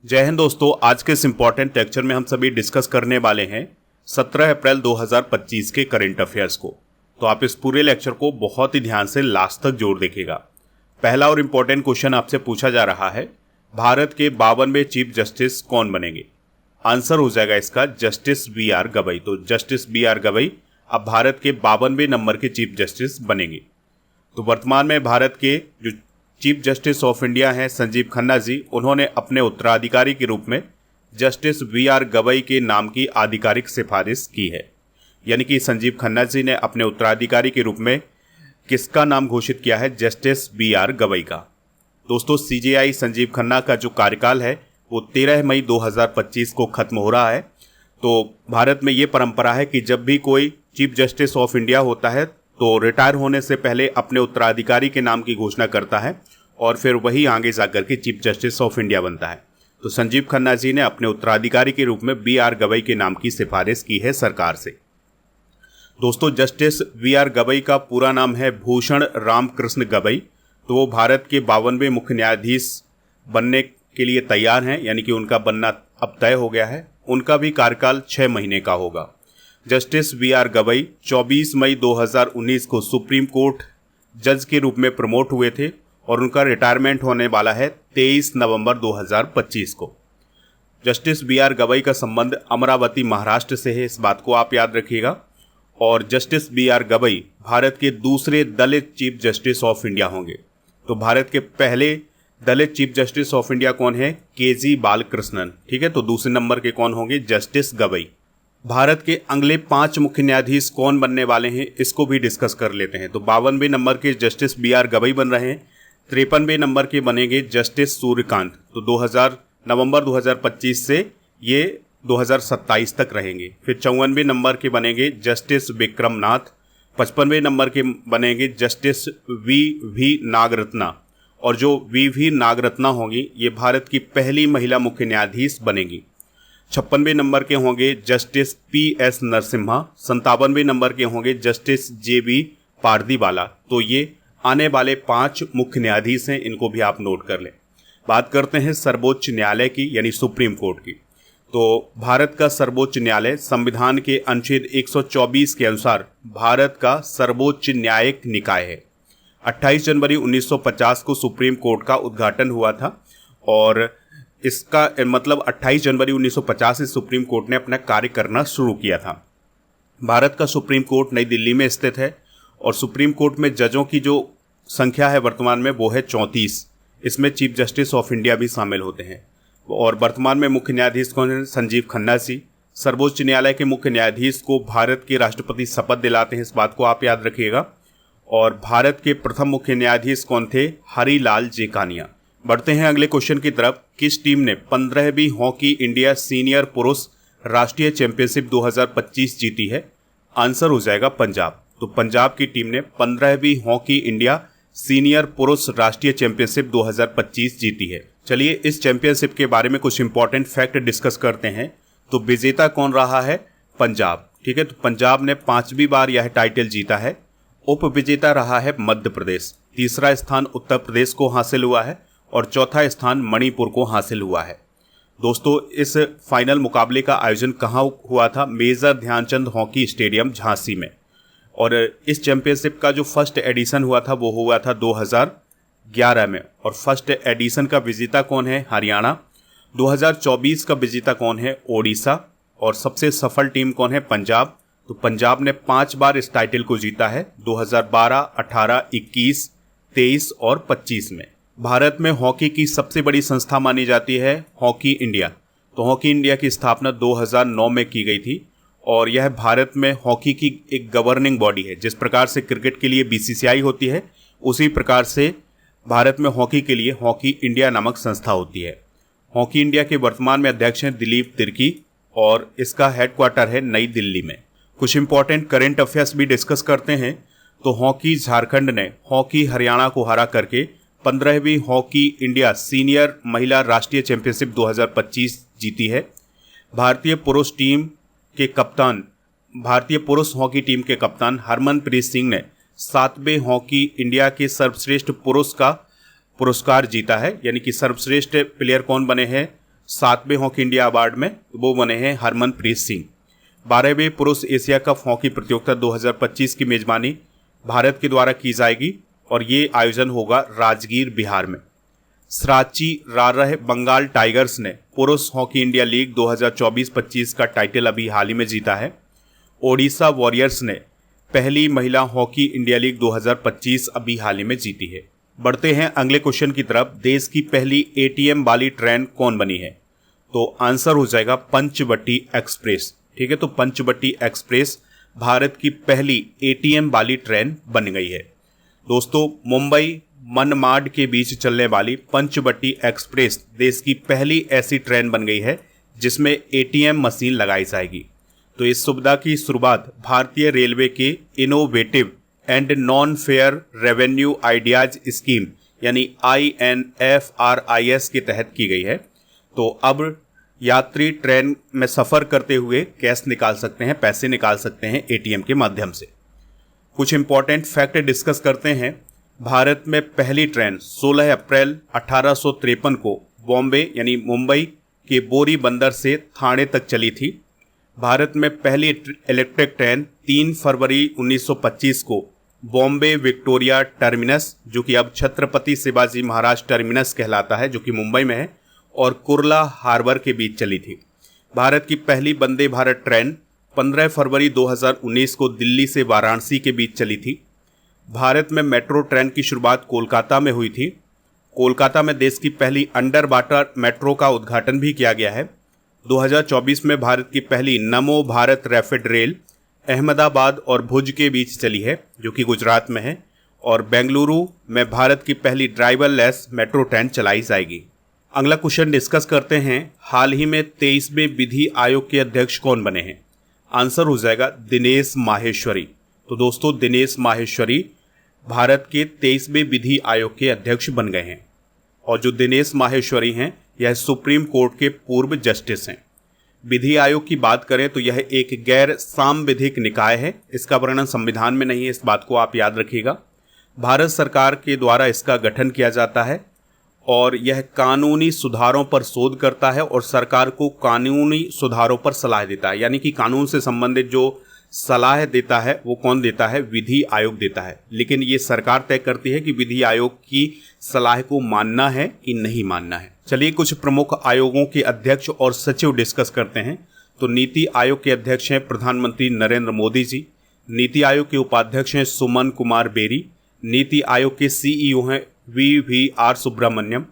जय हिंद दोस्तों। आज के इस इम्पॉर्टेंट लेक्चर में हम सभी डिस्कस करने वाले हैं 17 अप्रैल 2025 के करंट अफेयर्स को। तो आप इस पूरे लेक्चर को बहुत ही ध्यान से लास्ट तक जोड़ देखिएगा। पहला और इम्पॉर्टेंट क्वेश्चन आपसे पूछा जा रहा है, भारत के 52वें चीफ जस्टिस कौन बनेंगे? आंसर हो जाएगा इसका जस्टिस बी.आर. गवई। तो जस्टिस बी.आर. गवई अब भारत के 52वें नंबर के चीफ जस्टिस बनेंगे। तो वर्तमान में भारत के जो चीफ जस्टिस ऑफ इंडिया हैं संजीव खन्ना जी, उन्होंने अपने उत्तराधिकारी के रूप में जस्टिस बी.आर. गवई के नाम की आधिकारिक सिफारिश की है। यानी कि संजीव खन्ना जी ने अपने उत्तराधिकारी के रूप में किसका नाम घोषित किया है? Justice B R. गवई का। दोस्तों, सीजेआई संजीव खन्ना का जो कार्यकाल है वो 13 मई 2025 को खत्म हो रहा है। तो भारत में ये परंपरा है कि जब भी कोई चीफ जस्टिस ऑफ इंडिया होता है तो रिटायर होने से पहले अपने उत्तराधिकारी के नाम की घोषणा करता है और फिर वही आगे जाकर के चीफ जस्टिस ऑफ इंडिया बनता है। तो संजीव खन्ना जी ने अपने उत्तराधिकारी के रूप में बी.आर. गवई के नाम की सिफारिश की है सरकार से। दोस्तों, जस्टिस बी.आर. गवई का पूरा नाम है भूषण रामकृष्ण गवई। तो वो भारत के 52वें मुख्य न्यायाधीश बनने के लिए तैयार हैं, यानी कि उनका बनना अब तय हो गया है। उनका भी कार्यकाल 6 महीने का होगा। Justice B R. गवई 24 मई 2019 को सुप्रीम कोर्ट जज के रूप में प्रमोट हुए थे और उनका रिटायरमेंट होने वाला है 23 नवंबर 2025 को। Justice B R. गवई का संबंध अमरावती महाराष्ट्र से है, इस बात को आप याद रखिएगा। और जस्टिस बी.आर. गवई भारत के दूसरे दलित चीफ जस्टिस ऑफ इंडिया होंगे। तो भारत के पहले दलित चीफ जस्टिस ऑफ इंडिया कौन है? के.जी. बालकृष्णन। ठीक है, तो दूसरे नंबर के कौन होंगे? जस्टिस गवई। भारत के अगले 5 मुख्य न्यायाधीश कौन बनने वाले हैं, इसको भी डिस्कस कर लेते हैं। तो 52वें नंबर के जस्टिस बी.आर. गवई बन रहे हैं। 53वें नंबर के बनेंगे जस्टिस सूर्यकांत। तो 2000 नवंबर 2025 से ये 2027 तक रहेंगे। फिर 54वें नंबर के बनेंगे जस्टिस विक्रम नाथ। 55वें नंबर के बनेंगे जस्टिस वी नागरत्ना। और जो वी नागरत्ना होंगी ये भारत की पहली महिला मुख्य न्यायाधीश बनेगी। 56वें नंबर के होंगे जस्टिस पी.एस. नरसिम्हा। 57वें नंबर के होंगे जस्टिस जे.बी. पारदीवाला। तो ये आने वाले 5 मुख्य न्यायाधीश हैं, इनको भी आप नोट कर लें। बात करते हैं सर्वोच्च न्यायालय की, यानी सुप्रीम कोर्ट की। तो भारत का सर्वोच्च न्यायालय संविधान के अनुच्छेद 124 के अनुसार भारत का सर्वोच्च न्यायिक निकाय है। 28 जनवरी 1950 को सुप्रीम कोर्ट का उद्घाटन हुआ था और इसका मतलब 28 जनवरी 1950 से सुप्रीम कोर्ट ने अपना कार्य करना शुरू किया था। भारत का सुप्रीम कोर्ट नई दिल्ली में स्थित है और सुप्रीम कोर्ट में जजों की जो संख्या है वर्तमान में वो है 34। इसमें चीफ जस्टिस ऑफ इंडिया भी शामिल होते हैं। और वर्तमान में मुख्य न्यायाधीश कौन है? संजीव खन्ना जी। सर्वोच्च न्यायालय के मुख्य न्यायाधीश को भारत के राष्ट्रपति शपथ दिलाते हैं, इस बात को आप याद रखिएगा। और भारत के प्रथम मुख्य न्यायाधीश कौन थे? हरिलाल जेकानिया। बढ़ते हैं अगले क्वेश्चन की तरफ। किस टीम ने 15वीं हॉकी इंडिया सीनियर पुरुष राष्ट्रीय चैंपियनशिप 2025 जीती है? आंसर हो जाएगा पंजाब। तो पंजाब की टीम ने 15वीं हॉकी इंडिया सीनियर पुरुष राष्ट्रीय चैंपियनशिप 2025 जीती है। चलिए इस चैंपियनशिप के बारे में कुछ इंपॉर्टेंट फैक्ट डिस्कस करते हैं। तो विजेता कौन रहा है? पंजाब। ठीक है, तो पंजाब ने 5वीं बार यह टाइटल जीता है। उप विजेता रहा है मध्य प्रदेश। तीसरा स्थान उत्तर प्रदेश को हासिल हुआ है और चौथा स्थान मणिपुर को हासिल हुआ है। दोस्तों, इस फाइनल मुकाबले का आयोजन कहाँ हुआ था? Major Dhyan Chand hockey stadium Jhansi में। और इस चैंपियनशिप का जो फर्स्ट एडिशन हुआ था वो हुआ था 2011 में। और फर्स्ट एडिशन का विजेता कौन है? हरियाणा। 2024 का विजेता कौन है? ओडिशा। और सबसे सफल टीम कौन है? पंजाब। तो पंजाब ने 5 बार इस टाइटल को जीता है, 2012, 18, 21, 23 और 25 में। भारत में हॉकी की सबसे बड़ी संस्था मानी जाती है हॉकी इंडिया। तो हॉकी इंडिया की स्थापना 2009 में की गई थी और यह भारत में हॉकी की एक गवर्निंग बॉडी है। जिस प्रकार से क्रिकेट के लिए बीसीसीआई होती है, उसी प्रकार से भारत में हॉकी के लिए हॉकी इंडिया नामक संस्था होती है। हॉकी इंडिया के वर्तमान में अध्यक्ष हैं दिलीप तिर्की और इसका हेडक्वार्टर है नई दिल्ली में। कुछ इंपॉर्टेंट करंट अफेयर्स भी डिस्कस करते हैं। तो हॉकी झारखंड ने हॉकी हरियाणा को हरा करके 15वीं हॉकी इंडिया सीनियर महिला राष्ट्रीय चैंपियनशिप 2025 जीती है। भारतीय पुरुष हॉकी टीम के कप्तान हरमनप्रीत सिंह ने 7वें हॉकी इंडिया के सर्वश्रेष्ठ पुरुष का पुरस्कार जीता है। यानी कि सर्वश्रेष्ठ प्लेयर कौन बने हैं? 7वें हॉकी इंडिया अवार्ड में वो बने हैं हरमनप्रीत सिंह। 12वें पुरुष एशिया कप हॉकी प्रतियोगिता 2025 की मेजबानी भारत के द्वारा की जाएगी और ये आयोजन होगा राजगीर, बिहार में। सराची रारह बंगाल टाइगर्स ने पुरुष हॉकी इंडिया लीग 2024-25 का टाइटल अभी हाल ही में जीता है। ओडिशा वॉरियर्स ने पहली महिला हॉकी इंडिया लीग 2025 अभी हाल ही में जीती है। बढ़ते हैं अगले क्वेश्चन की तरफ। देश की पहली एटीएम वाली ट्रेन कौन बनी है? तो आंसर हो जाएगा पंचवटी एक्सप्रेस। ठीक है, तो पंचवटी एक्सप्रेस भारत की पहली एटीएम वाली ट्रेन बन गई है। दोस्तों, मुंबई मनमाड के बीच चलने वाली पंचवटी एक्सप्रेस देश की पहली ऐसी ट्रेन बन गई है जिसमें एटीएम मशीन लगाई जाएगी। तो इस सुविधा की शुरुआत भारतीय रेलवे के innovative and non fair revenue ideas scheme यानी INFRIS के तहत की गई है। तो अब यात्री ट्रेन में सफ़र करते हुए कैश निकाल सकते हैं, पैसे निकाल सकते हैं एटीएम के माध्यम से। कुछ इंपॉर्टेंट फैक्ट डिस्कस करते हैं। भारत में पहली ट्रेन 16 अप्रैल 1853 को बॉम्बे यानी मुंबई के बोरी बंदर से थाने तक चली थी। भारत में पहली इलेक्ट्रिक ट्रेन 3 फरवरी 1925 को बॉम्बे विक्टोरिया टर्मिनस, जो कि अब छत्रपति शिवाजी महाराज टर्मिनस कहलाता है, जो कि मुंबई में है, और कुर्ला हार्बर के बीच चली थी। भारत की पहली वंदे भारत ट्रेन 15 फरवरी 2019 को दिल्ली से वाराणसी के बीच चली थी। भारत में मेट्रो ट्रेन की शुरुआत कोलकाता में हुई थी। कोलकाता में देश की पहली अंडर वाटर मेट्रो का उद्घाटन भी किया गया है। 2024 में भारत की पहली नमो भारत रैपिड रेल अहमदाबाद और भुज के बीच चली है, जो कि गुजरात में है, और बेंगलुरु में भारत की पहली ड्राइवरलेस मेट्रो ट्रेन चलाई जाएगी। अगला क्वेश्चन डिस्कस करते हैं। हाल ही में 23वें विधि आयोग के अध्यक्ष कौन बने हैं? आंसर हो जाएगा दिनेश माहेश्वरी। तो दोस्तों, दिनेश माहेश्वरी भारत के 23वें विधि आयोग के अध्यक्ष बन गए हैं। और जो दिनेश माहेश्वरी हैं, यह सुप्रीम कोर्ट के पूर्व जस्टिस हैं। विधि आयोग की बात करें तो यह एक गैर सांविधिक निकाय है। इसका वर्णन संविधान में नहीं है, इस बात को आप याद रखिएगा। भारत सरकार के द्वारा इसका गठन किया जाता है और यह कानूनी सुधारों पर शोध करता है और सरकार को कानूनी सुधारों पर सलाह देता है। यानी कि कानून से संबंधित जो सलाह देता है वो कौन देता है? विधि आयोग देता है। लेकिन ये सरकार तय करती है कि विधि आयोग की सलाह को मानना है कि नहीं मानना है। चलिए कुछ प्रमुख आयोगों के अध्यक्ष और सचिव डिस्कस करते हैं। तो नीति आयोग के अध्यक्ष हैं प्रधानमंत्री नरेंद्र मोदी जी। नीति आयोग के उपाध्यक्ष हैं सुमन कुमार बेरी। नीति आयोग के CEO हैं VVR सुब्रमण्यम।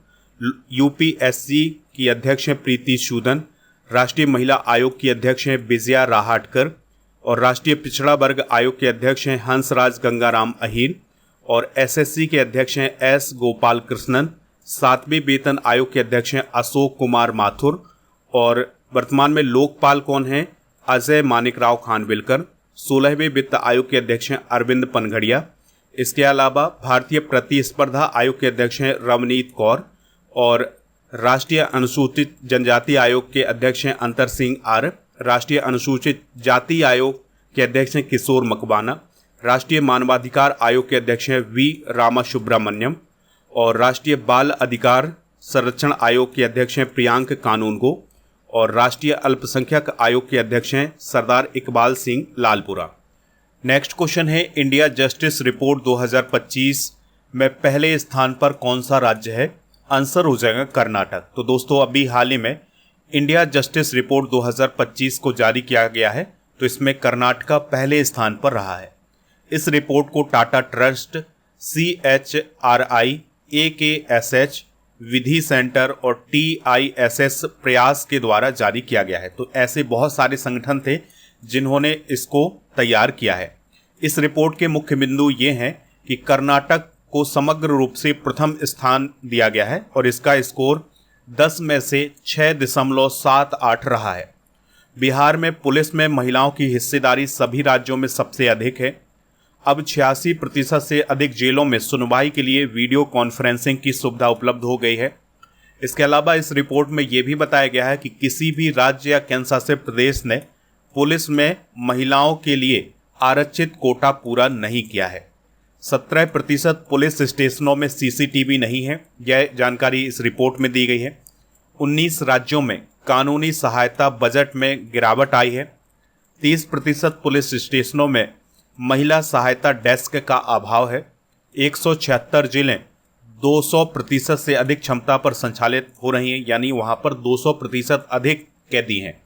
UPSC की अध्यक्ष हैं प्रीति सूदन। राष्ट्रीय महिला आयोग की अध्यक्ष हैं विजया राहटकर और राष्ट्रीय पिछड़ा वर्ग आयोग के अध्यक्ष हैं हंसराज गंगाराम अहीर और SSC के अध्यक्ष हैं S गोपाल कृष्णन। 7वें वेतन आयोग के अध्यक्ष हैं अशोक कुमार माथुर और वर्तमान में लोकपाल कौन हैं? अजय मानिकराव खानविलकर। 16वें वित्त आयोग के अध्यक्ष हैं अरविंद पनघड़िया। इसके अलावा भारतीय प्रतिस्पर्धा आयोग के अध्यक्ष हैं रवनीत कौर और राष्ट्रीय अनुसूचित जनजाति आयोग के अध्यक्ष हैं अंतर सिंह आर। राष्ट्रीय अनुसूचित जाति आयोग के अध्यक्ष हैं किशोर मकवाना। राष्ट्रीय मानवाधिकार आयोग के अध्यक्ष हैं V रामा सुब्रमण्यम और राष्ट्रीय बाल अधिकार संरक्षण आयोग के अध्यक्ष हैं प्रियांक कानूनगो और राष्ट्रीय अल्पसंख्यक आयोग के अध्यक्ष हैं सरदार इकबाल सिंह लालपुरा। नेक्स्ट क्वेश्चन है, इंडिया जस्टिस रिपोर्ट 2025 में पहले स्थान पर कौन सा राज्य है? आंसर हो जाएगा कर्नाटक। तो दोस्तों, अभी हाल ही में इंडिया जस्टिस रिपोर्ट 2025 को जारी किया गया है, तो इसमें कर्नाटक पहले स्थान पर रहा है। इस रिपोर्ट को टाटा ट्रस्ट, CHRI, AKSH, विधि सेंटर और TISS प्रयास के द्वारा जारी किया गया है। तो ऐसे बहुत सारे संगठन थे जिन्होंने इसको तैयार किया है। इस रिपोर्ट के मुख्य बिंदु ये हैं कि कर्नाटक को समग्र रूप से प्रथम स्थान दिया गया है और इसका स्कोर 10 में से 6.78 रहा है। बिहार में पुलिस में महिलाओं की हिस्सेदारी सभी राज्यों में सबसे अधिक है। अब 86% से अधिक जेलों में सुनवाई के लिए वीडियो कॉन्फ्रेंसिंग की सुविधा उपलब्ध हो गई है। इसके अलावा इस रिपोर्ट में यह भी बताया गया है कि किसी भी राज्य या केंद्रशासित प्रदेश ने पुलिस में महिलाओं के लिए आरक्षित कोटा पूरा नहीं किया है। 17% पुलिस स्टेशनों में CCTV नहीं है, यह जानकारी इस रिपोर्ट में दी गई है। 19 राज्यों में कानूनी सहायता बजट में गिरावट आई है। 30% पुलिस स्टेशनों में महिला सहायता डेस्क का अभाव है। 176 जिले 200% से अधिक क्षमता पर संचालित हो रही हैं, यानी वहां पर 200% अधिक कैदी हैं।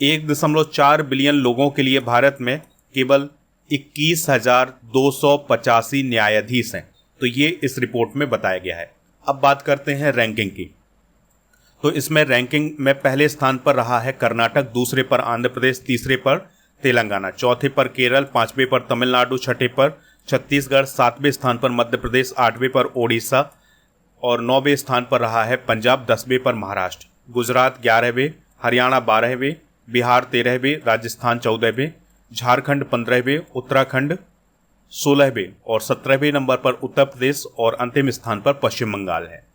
1.4 बिलियन लोगों के लिए भारत में केवल 21,285 न्यायाधीश हैं। तो ये इस रिपोर्ट में बताया गया है। अब बात करते हैं रैंकिंग की। तो इसमें रैंकिंग में पहले स्थान पर रहा है कर्नाटक, दूसरे पर आंध्र प्रदेश, तीसरे पर तेलंगाना, चौथे पर केरल, पांचवें पर तमिलनाडु, छठे पर छत्तीसगढ़, सातवें स्थान पर मध्य प्रदेश, आठवें पर ओडिशा और 9वें स्थान पर रहा है पंजाब, 10वें पर महाराष्ट्र, गुजरात 11वें, हरियाणा 12वें, बिहार 13वें, राजस्थान 14वें, झारखंड 15वें, उत्तराखंड 16वें और 17वें नंबर पर उत्तर प्रदेश और अंतिम स्थान पर पश्चिम बंगाल है।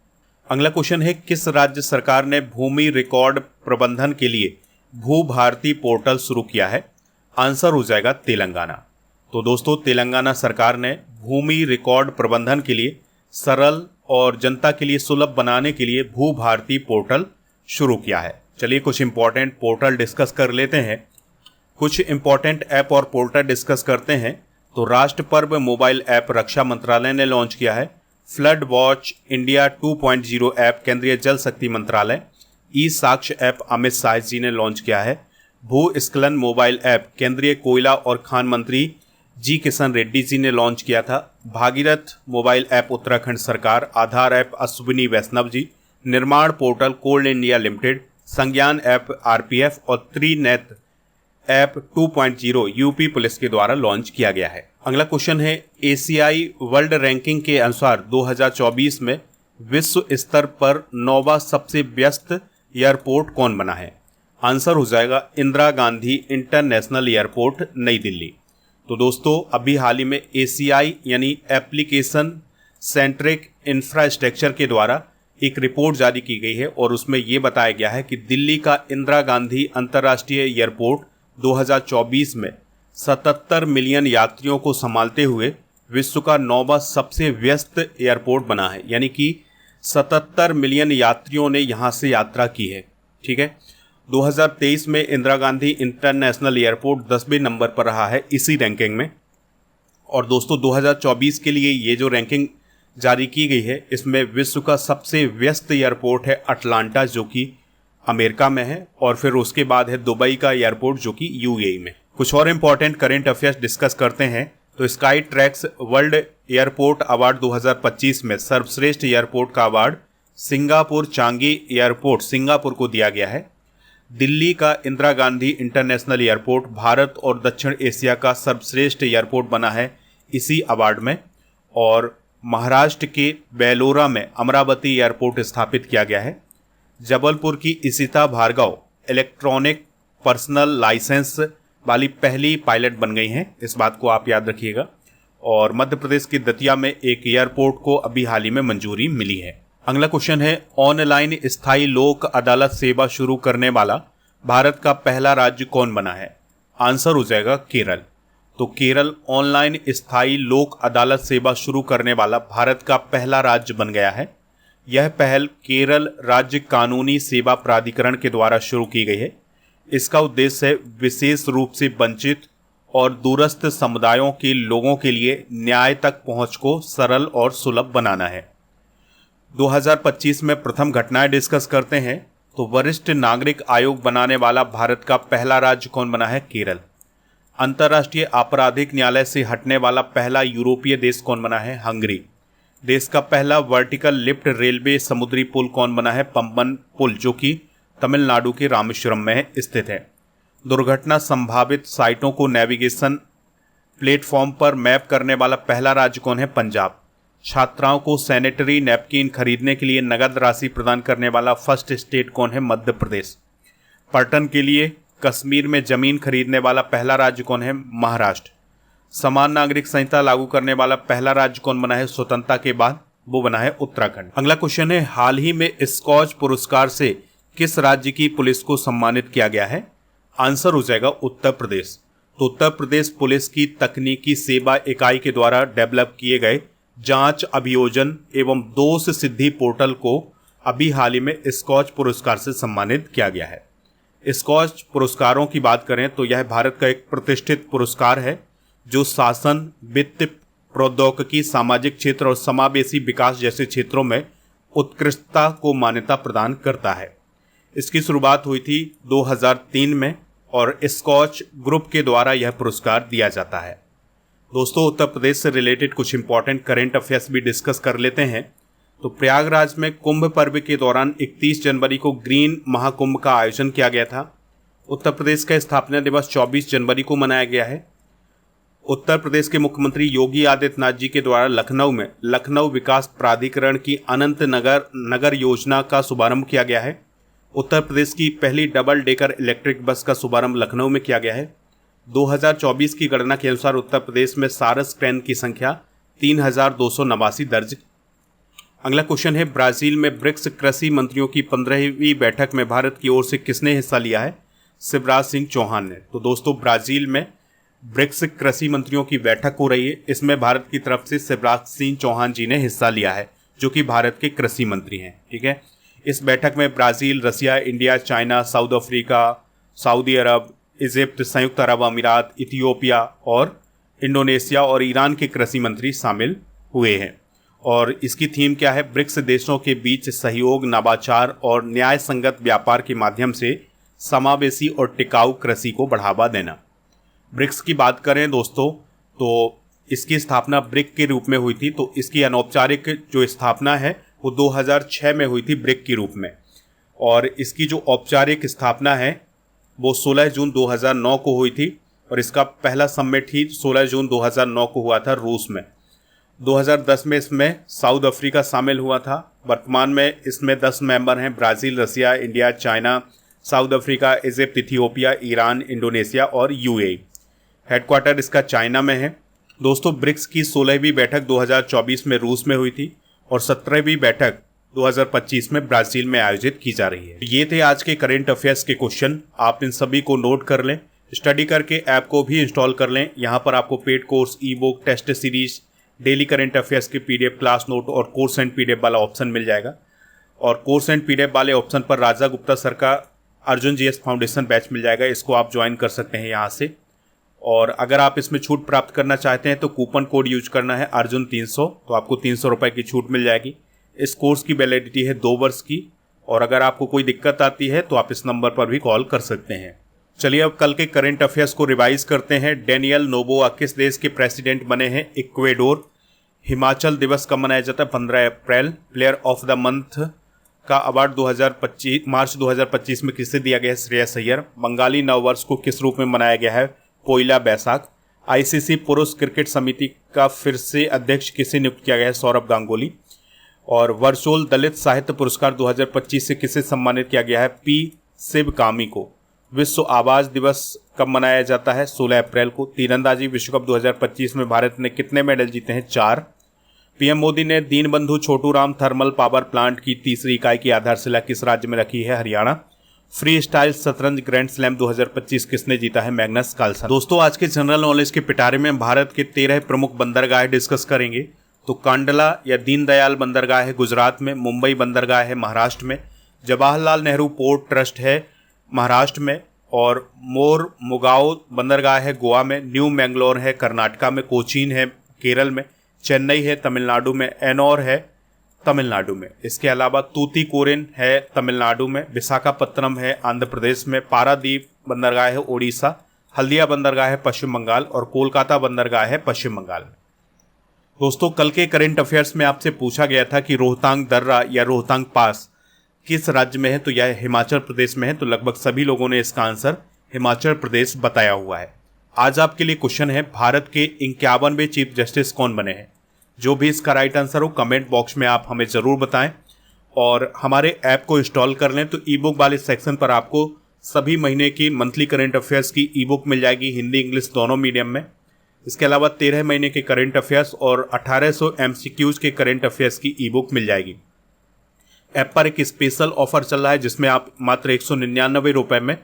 अगला क्वेश्चन है, किस राज्य सरकार ने भूमि रिकॉर्ड प्रबंधन के लिए भू भारती पोर्टल शुरू किया है? आंसर हो जाएगा तेलंगाना। तो दोस्तों, तेलंगाना सरकार ने भूमि रिकॉर्ड प्रबंधन के लिए सरल और जनता के लिए सुलभ बनाने के लिए भू भारती पोर्टल शुरू किया है। चलिए कुछ इंपॉर्टेंट पोर्टल डिस्कस कर लेते हैं। कुछ इंपॉर्टेंट ऐप और पोर्टल डिस्कस करते हैं। तो राष्ट्र पर्व मोबाइल ऐप रक्षा मंत्रालय ने लॉन्च किया है। फ्लड वॉच इंडिया 2.0 ऐप केंद्रीय जल शक्ति मंत्रालय। ई साक्ष्य ऐप अमित शाह जी ने लॉन्च किया है। भूस्खलन मोबाइल ऐप केंद्रीय कोयला और खान मंत्री जी किशन रेड्डी जी ने लॉन्च किया था। भागीरथ मोबाइल ऐप उत्तराखंड सरकार। आधार ऐप अश्विनी वैष्णव जी। निर्माण पोर्टल कोल इंडिया लिमिटेड। संज्ञान ऐप आरपीएफ और त्रिनेत्र ऐप 2.0 यूपी पुलिस के द्वारा लॉन्च किया गया है। अगला क्वेश्चन है, एशियाई वर्ल्ड रैंकिंग के अनुसार 2024 में विश्व स्तर पर 9वां सबसे व्यस्त एयरपोर्ट कौन बना है? आंसर हो जाएगा इंदिरा गांधी इंटरनेशनल एयरपोर्ट, नई दिल्ली। तो दोस्तों, अभी हाल ही में एसीआई यानी एप्लीकेशन सेंट्रिक इंफ्रास्ट्रक्चर के द्वारा एक रिपोर्ट जारी की गई है और उसमें ये बताया गया है कि दिल्ली का इंदिरा गांधी अंतर्राष्ट्रीय एयरपोर्ट 2024 में 77 मिलियन यात्रियों को संभालते हुए विश्व का 9वां सबसे व्यस्त एयरपोर्ट बना है। यानी कि 77 मिलियन यात्रियों ने यहाँ से यात्रा की है। ठीक है। 2023 में इंदिरा गांधी इंटरनेशनल एयरपोर्ट 10वें नंबर पर रहा है इसी रैंकिंग में। और दोस्तों, 2024 के लिए ये जो रैंकिंग जारी की गई है, इसमें विश्व का सबसे व्यस्त एयरपोर्ट है अटलांटा, जो कि अमेरिका में है, और फिर उसके बाद है दुबई का एयरपोर्ट जो कि यूएई में। कुछ और इंपॉर्टेंट करंट अफेयर्स डिस्कस करते हैं। तो sky tracks world airport award 2025 में सर्वश्रेष्ठ एयरपोर्ट का award Singapore Changi airport Singapore को दिया गया है। दिल्ली का इंदिरा गांधी इंटरनेशनल एयरपोर्ट भारत और दक्षिण एशिया का सर्वश्रेष्ठ एयरपोर्ट बना है इसी अवार्ड में। और महाराष्ट्र के बेलोरा में अमरावती एयरपोर्ट स्थापित किया गया है। जबलपुर की Ishita Bhargava electronic personal licence वाली पहली पायलट बन गई हैं, इस बात को आप याद रखिएगा। और मध्य प्रदेश की दतिया में एक एयरपोर्ट को अभी हाल ही में मंजूरी मिली है। अगला क्वेश्चन है, ऑनलाइन स्थायी लोक अदालत सेवा शुरू करने वाला भारत का पहला राज्य कौन बना है? आंसर हो जाएगा केरल। तो केरल ऑनलाइन स्थायी लोक अदालत सेवा शुरू करने वाला भारत का पहला राज्य बन गया है। यह पहल केरल राज्य कानूनी सेवा प्राधिकरण के द्वारा शुरू की गई है। इसका उद्देश्य है विशेष रूप से वंचित और दूरस्थ समुदायों के लोगों के लिए न्याय तक पहुंच को सरल और सुलभ बनाना है। 2025 में प्रथम घटनाएं डिस्कस करते हैं। तो वरिष्ठ नागरिक आयोग बनाने वाला भारत का पहला राज्य कौन बना है? केरल। अंतर्राष्ट्रीय आपराधिक न्यायालय से हटने वाला पहला यूरोपीय देश कौन बना है? हंगरी। देश का पहला वर्टिकल लिफ्ट रेलवे समुद्री पुल कौन बना है? पंबन पुल, जो कि तमिलनाडु के रामेश्वरम में स्थित है। दुर्घटना संभावित साइटों को नेविगेशन प्लेटफॉर्म पर मैप करने वाला पहला राज्य कौन है? पंजाब। छात्राओं को सैनिटरी नैपकिन खरीदने के लिए नगद राशि प्रदान करने वाला फर्स्ट स्टेट कौन है? मध्य प्रदेश। पर्यटन के लिए कश्मीर में जमीन खरीदने वाला पहला राज्य कौन है? महाराष्ट्र। समान नागरिक संहिता लागू करने वाला पहला राज्य कौन बना है स्वतंत्रता के बाद? वो बना है उत्तराखंड। अगला क्वेश्चन है, हाल ही में स्कॉच पुरस्कार से किस राज्य की पुलिस को सम्मानित किया गया है? आंसर हो जाएगा उत्तर प्रदेश। तो उत्तर प्रदेश पुलिस की तकनीकी सेवा इकाई के द्वारा डेवलप किए गए जांच अभियोजन एवं दोष सिद्धि पोर्टल को अभी हाल ही में स्कॉच पुरस्कार से सम्मानित किया गया है। स्कॉच पुरस्कारों की बात करें तो यह भारत का एक प्रतिष्ठित पुरस्कार है जो शासन, वित्त, प्रौद्योगिकी, सामाजिक क्षेत्र और समावेशी विकास जैसे क्षेत्रों में उत्कृष्टता को मान्यता प्रदान करता है। इसकी शुरुआत हुई थी 2003 में और स्कॉच ग्रुप के द्वारा यह पुरस्कार दिया जाता है। दोस्तों, उत्तर प्रदेश से रिलेटेड कुछ इंपॉर्टेंट करंट अफेयर्स भी डिस्कस कर लेते हैं। तो प्रयागराज में कुंभ पर्व के दौरान 31 जनवरी को ग्रीन महाकुंभ का आयोजन किया गया था। उत्तर प्रदेश का स्थापना दिवस 24 जनवरी को मनाया गया है। उत्तर प्रदेश के मुख्यमंत्री योगी आदित्यनाथ जी के द्वारा लखनऊ में लखनऊ विकास प्राधिकरण की अनंत नगर योजना का शुभारंभ किया गया है। उत्तर प्रदेश की पहली डबल डेकर इलेक्ट्रिक बस का शुभारंभ लखनऊ में किया गया है। 2024 की गणना के अनुसार उत्तर प्रदेश में सारस ट्रेन की संख्या 3289 दर्ज। अगला क्वेश्चन है, ब्राजील में ब्रिक्स कृषि मंत्रियों की 15वीं बैठक में भारत की ओर से किसने हिस्सा लिया है? शिवराज सिंह चौहान ने। तो दोस्तों, ब्राजील में ब्रिक्स कृषि मंत्रियों की बैठक हो रही है। इसमें भारत की तरफ से शिवराज सिंह चौहान जी ने हिस्सा लिया है, जो कि भारत के कृषि मंत्री हैं। ठीक है, इस बैठक में Brazil, Russia, India, China, South Africa, Saudi Arab, Egypt, संयुक्त अरब अमीरात, इथियोपिया और इंडोनेशिया और ईरान के कृषि मंत्री शामिल हुए हैं। और इसकी थीम क्या है? ब्रिक्स देशों के बीच सहयोग, नवाचार और न्याय संगत व्यापार के माध्यम से समावेशी और टिकाऊ कृषि को बढ़ावा देना। ब्रिक्स की बात करें दोस्तों, तो इसकी स्थापना ब्रिक के रूप में हुई थी। तो इसकी अनौपचारिक जो स्थापना है वो 2006 में हुई थी ब्रिक के रूप में, और इसकी जो औपचारिक स्थापना है वो 16 जून 2009 को हुई थी। और इसका पहला समिट ही 16 जून 2009 को हुआ था रूस में। 2010 में इसमें साउथ अफ्रीका शामिल हुआ था। वर्तमान में इसमें 10 मेंबर हैं, Brazil, Russia, India, China, South Africa, Egypt, Ethiopia, Iran, Indonesia और यूएई। हेडक्वार्टर इसका चाइना में है। दोस्तों, ब्रिक्स की 16वीं बैठक 2024 में रूस में हुई थी और 17वीं बैठक 2025 में ब्राज़ील में आयोजित की जा रही है। ये थे आज के करंट अफेयर्स के क्वेश्चन। आप इन सभी को नोट कर लें, स्टडी करके ऐप को भी इंस्टॉल कर लें। यहाँ पर आपको paid course, e book, test series, daily current affairs के PDF, क्लास नोट और कोर्स एंड PDF वाला ऑप्शन मिल जाएगा। और कोर्स एंड PDF वाले ऑप्शन पर राजा गुप्ता सर का अर्जुन GS फाउंडेशन बैच मिल जाएगा। इसको आप ज्वाइन कर सकते हैं यहाँ से। और अगर आप इसमें छूट प्राप्त करना चाहते हैं तो कूपन कोड यूज करना है अर्जुन 300, तो आपको 300 रुपये की छूट मिल जाएगी। इस कोर्स की वैलिडिटी है 2 वर्ष की। और अगर आपको कोई दिक्कत आती है तो आप इस नंबर पर भी कॉल कर सकते हैं। चलिए अब कल के करंट अफेयर्स को रिवाइज करते हैं। डेनियल नोबोआ किस देश के प्रेसिडेंट बने हैं? इक्वेडोर। हिमाचल दिवस कब मनाया जाता है? 15 अप्रैल। प्लेयर ऑफ द मंथ का अवार्ड 2025 मार्च 2025 में किसे दिया गया है? श्रेयस अय्यर। बंगाली नववर्ष को किस रूप में मनाया गया है? पोइला बैसाख। ICC पुरुष क्रिकेट समिति का फिर से अध्यक्ष किसे नियुक्त किया गया है? सौरभ गांगुली। और वर्चुअल दलित साहित्य पुरस्कार 2025 से किसे सम्मानित किया गया है? P शिवकामी को। विश्व आवाज दिवस कब मनाया जाता है? 16 अप्रैल को। तीरंदाजी विश्व कप 2025 में भारत ने कितने मेडल जीते हैं? 4। PM मोदी ने Deenbandhu Chhoturam thermal power plant की तीसरी इकाई की आधारशिला किस राज्य में रखी है? हरियाणा। फ्री स्टाइल शतरंज ग्रैंड स्लैम 2025 किसने जीता है? Magnus Carlsen. दोस्तों, आज के जनरल नॉलेज के पिटारे में भारत के 13 प्रमुख बंदरगाह डिस्कस करेंगे। तो कांडला या दीनदयाल बंदरगाह है गुजरात में, मुंबई बंदरगाह है महाराष्ट्र में, जवाहरलाल नेहरू पोर्ट ट्रस्ट है महाराष्ट्र में, और मोर मुगाओ बंदरगाह है गोवा में, न्यू मैंगलोर है कर्नाटका में, कोचीन है केरल में, चेन्नई है तमिलनाडु में, एनोर है तमिलनाडु में। इसके अलावा तूतीकोरिन है तमिलनाडु में, विशाखापत्तनम है आंध्र प्रदेश में, पारादीप बंदरगाह है ओडिशा, हल्दिया बंदरगाह है पश्चिम बंगाल और कोलकाता बंदरगाह है पश्चिम बंगाल में। दोस्तों, कल के करंट अफेयर्स में आपसे पूछा गया था कि रोहतांग दर्रा या रोहतांग पास किस राज्य में है? तो यह हिमाचल प्रदेश में है। तो लगभग सभी लोगों ने इसका आंसर हिमाचल प्रदेश बताया हुआ है। आज आपके लिए क्वेश्चन है, भारत के 51वें चीफ जस्टिस कौन बने हैं? जो भी इसका राइट आंसर हो कमेंट बॉक्स में आप हमें ज़रूर बताएं। और हमारे ऐप को इंस्टॉल कर लें। तो ई बुक वाले सेक्शन पर आपको सभी महीने की मंथली करंट अफेयर्स की ई बुक मिल जाएगी, हिंदी इंग्लिश दोनों मीडियम में। इसके अलावा 13 महीने के करंट अफेयर्स और 1800 MCQs के करंट अफेयर्स की ई बुक मिल जाएगी। ऐप पर एक स्पेशल ऑफर चल रहा है जिसमें आप मात्र 199 रुपये में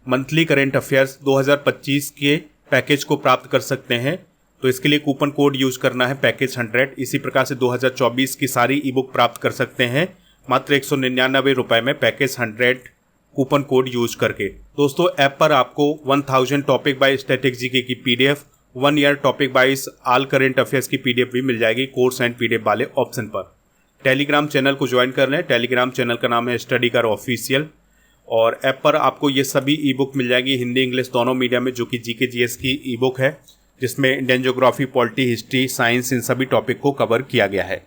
मंथली करंट अफेयर्स 2025 के पैकेज को प्राप्त कर सकते हैं। तो इसके लिए कूपन कोड यूज करना है पैकेज 100। इसी प्रकार से 2024 की सारी ई बुक प्राप्त कर सकते हैं मात्र 199 रुपये में पैकेज 100 कूपन कोड यूज करके। दोस्तों ऐप पर आपको 1000 टॉपिक बाय स्टैटिक जीके की PDF, 1 year topic wise all current affairs की पीडीएफ भी मिल जाएगी कोर्स एंड पीडीएफ वाले ऑप्शन पर। टेलीग्राम चैनल को ज्वाइन कर लें। टेलीग्राम चैनल का नाम है स्टडी कर ऑफिशियल, और ऐप पर आपको ये सभी ई बुक मिल जाएगी हिंदी इंग्लिश दोनों मीडियम में, जो कि जीके जीएस की ई बुक है, जिसमें Indian geography, polity, history, science, इन सभी टॉपिक को कवर किया गया है।